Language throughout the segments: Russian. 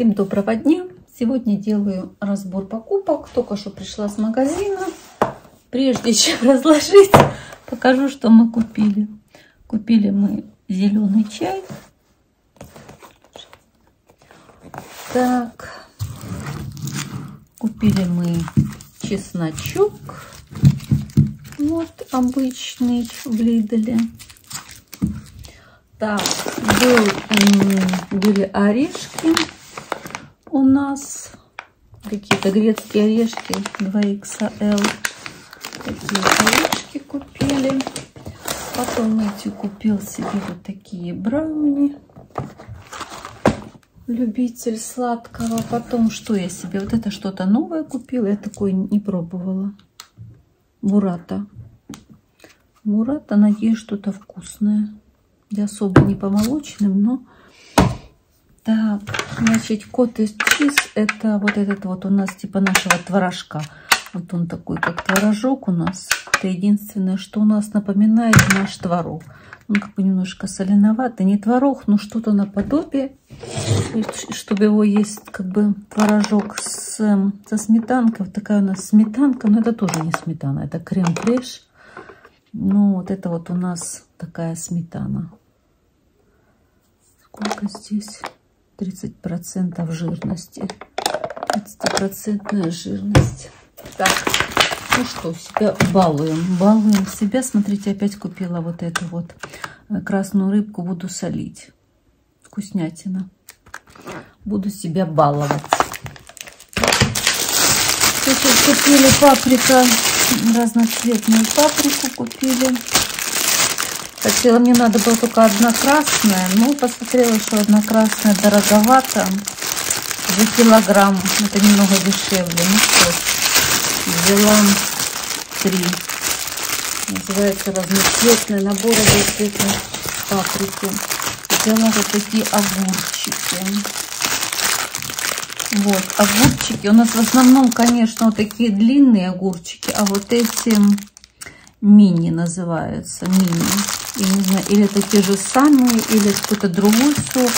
Всем доброго дня! Сегодня делаю разбор покупок. Только что пришла с магазина. Прежде чем разложить, покажу, что мы купили. Купили мы зеленый чай. Так. Купили мы чесночок. Вот обычный в Лиделе. Так, были орешки у нас. Какие-то грецкие орешки 2XL. Такие орешки купили. Потом Мэтью купил себе вот такие брауни. Любитель сладкого. Потом что я себе? Вот это что-то новое купила. Я такое не пробовала. Бурата. Бурата, надеюсь, что-то вкусное. Я особо не по молочным, но... Так, значит, cottage cheese, это вот этот вот у нас типа нашего творожка. Вот он такой, как творожок у нас. Это единственное, что у нас напоминает наш творог. Он как бы немножко соленоватый. Не творог, но что-то наподобие. Чтобы его есть, как бы творожок со сметанкой. Вот такая у нас сметанка. Но это тоже не сметана, это крем-фреш. Ну, вот это вот у нас такая сметана. Сколько здесь? 30% жирности. 30% жирность. Так, ну что, себя балуем. Балуем себя. Смотрите, опять купила вот эту вот красную рыбку. Буду солить. Вкуснятина. Буду себя баловать. Сейчас купили паприка. Разноцветную паприку купили. Хотела, мне надо было только одна красная, но посмотрела, что одна красная дороговато за килограмм. Это немного дешевле. Ну что, взяла 3. Называется разноцветный набор разноцветной паприки. Взяла вот такие огурчики. Вот, огурчики. У нас в основном, конечно, вот такие длинные огурчики, а вот эти мини называются. Мини. Я не знаю, или это те же самые, или какой-то другой сорт,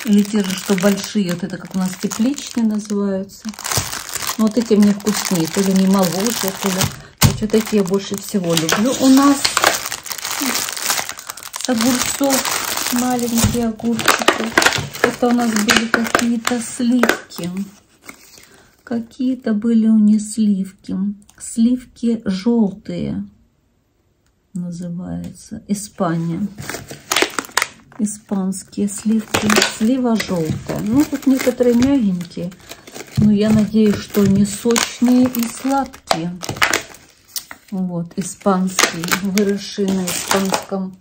или те же, что большие. Вот это как у нас тепличные называются. Но вот эти мне вкуснее. То ли не моложе, то ли... Вот такие я больше всего люблю. У нас огурцов, маленькие огурчики. Это у нас были какие-то сливки. Какие-то были у них сливки. Сливки желтые. Называется. Испания. Испанские сливки. Слива желтая. Ну, тут некоторые мягенькие. Но я надеюсь, что не сочные и сладкие. Вот, испанские. Выросшие на испанском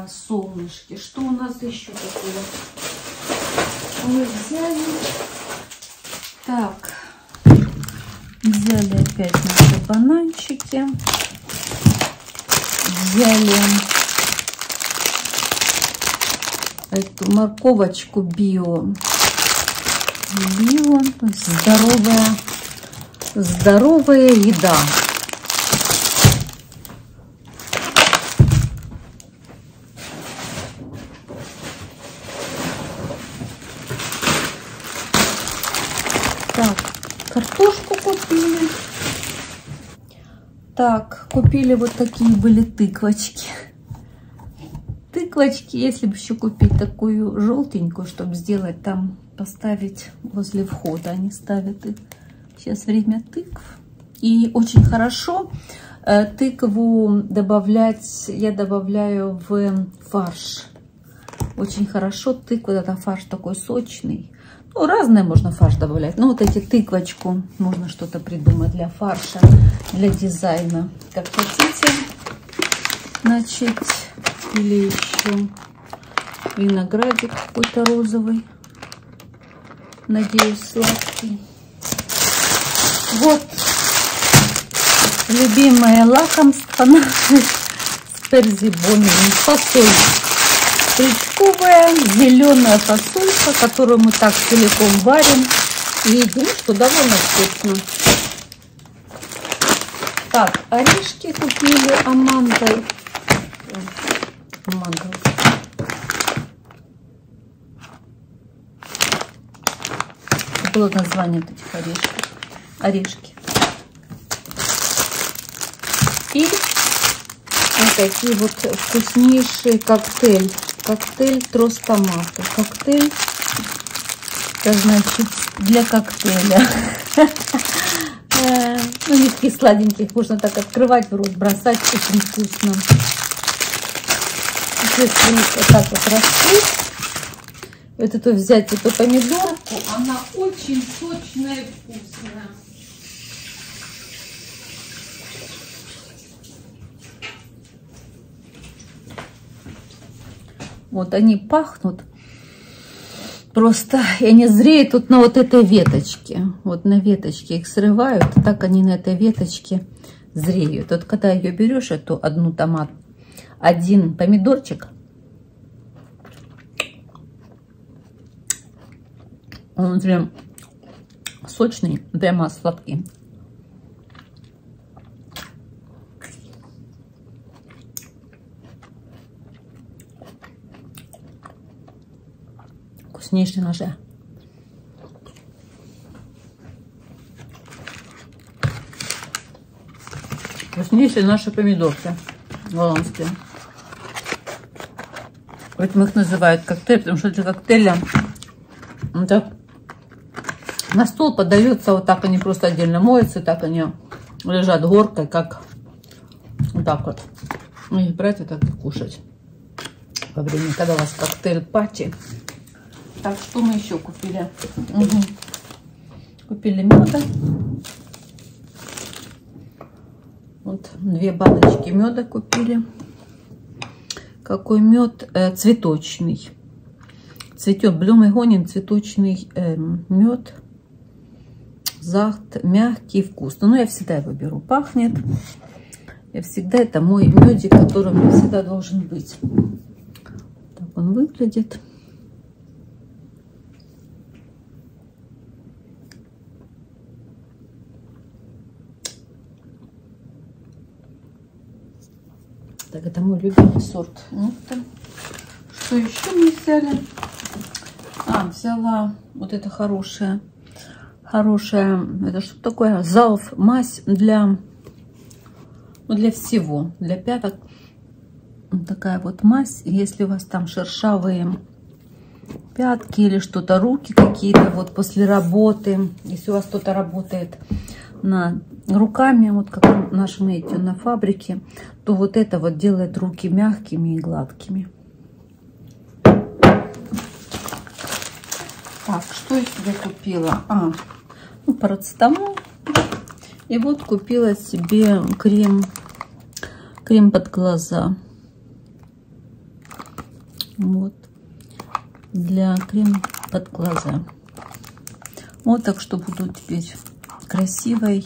солнышке. Что у нас еще такое? Мы взяли. Так. Взяли опять наши бананчики. Взяли эту морковочку био. Био, то есть здоровая еда. Так, картошку купили. Так, купили вот такие были тыквочки. Тыквочки, если бы еще купить такую желтенькую, чтобы сделать там, поставить возле входа. Они ставят их. Сейчас время тыкв. И очень хорошо тыкву добавлять, я добавляю в фарш. Очень хорошо тыква, это фарш такой сочный. Ну, разное можно фарш добавлять. Но вот эти тыквочку можно что-то придумать для фарша, для дизайна. Как хотите. Значит, или еще виноградик какой-то розовый. Надеюсь, сладкий. Вот любимое лакомство наше с перзибоном. Фасоль. Стручковая зеленая фасолька, которую мы так целиком варим и едим, что довольно вкусно. Так, орешки купили Амандой. забыла название вот этих орешки. И вот такие вот вкуснейшие коктейль. Коктейль трос томата. Коктейль, это значит для коктейля. Ну, не таких сладеньких, можно так открывать в рот, бросать, очень вкусно. Если вот так вот раскрыть, вот эту взять эту помидорку, она очень сочная и вкусная. Вот они пахнут просто, и они зреют тут на вот этой веточке. Вот на веточке их срывают, так они на этой веточке зреют. Вот когда ее берешь, эту одну томат, один помидорчик, он прям сочный, прямо сладкий. Вкуснейшие наши. Вкуснейшие наши помидорки голландские. Поэтому их называют коктейль, потому что для коктейля так на стол подается, вот так они просто отдельно моются, так они лежат горкой, как вот так вот. И брать вот так и кушать во время, когда у вас коктейль-пати. Так, что мы еще купили? Угу. Купили меда. Вот 2 баночки меда купили. Какой мед? Цветочный. Цветет Блюмегонен, цветочный мед. Захт, мягкий, вкусный. Но я всегда его беру. Пахнет. Я всегда, это мой медик, который у меня всегда должен быть. Так он выглядит. Так, это мой любимый сорт. Что еще мы взяли? Взяла вот это хорошая, это что такое? Залф, мазь для всего, для пяток. Вот такая вот мазь. Если у вас там шершавые пятки или что-то, руки какие-то, вот после работы, если у вас кто-то работает над руками, вот как наш Мэтью на фабрике, то вот это вот делает руки мягкими и гладкими. Так, что я себе купила? Парацетамол. И вот купила себе крем под глаза. Вот. Для крема под глаза. Вот так что буду теперь красивой.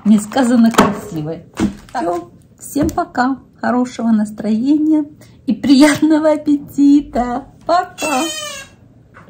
Несказанно красивой. Все. Всем пока. Хорошего настроения и приятного аппетита. Пока.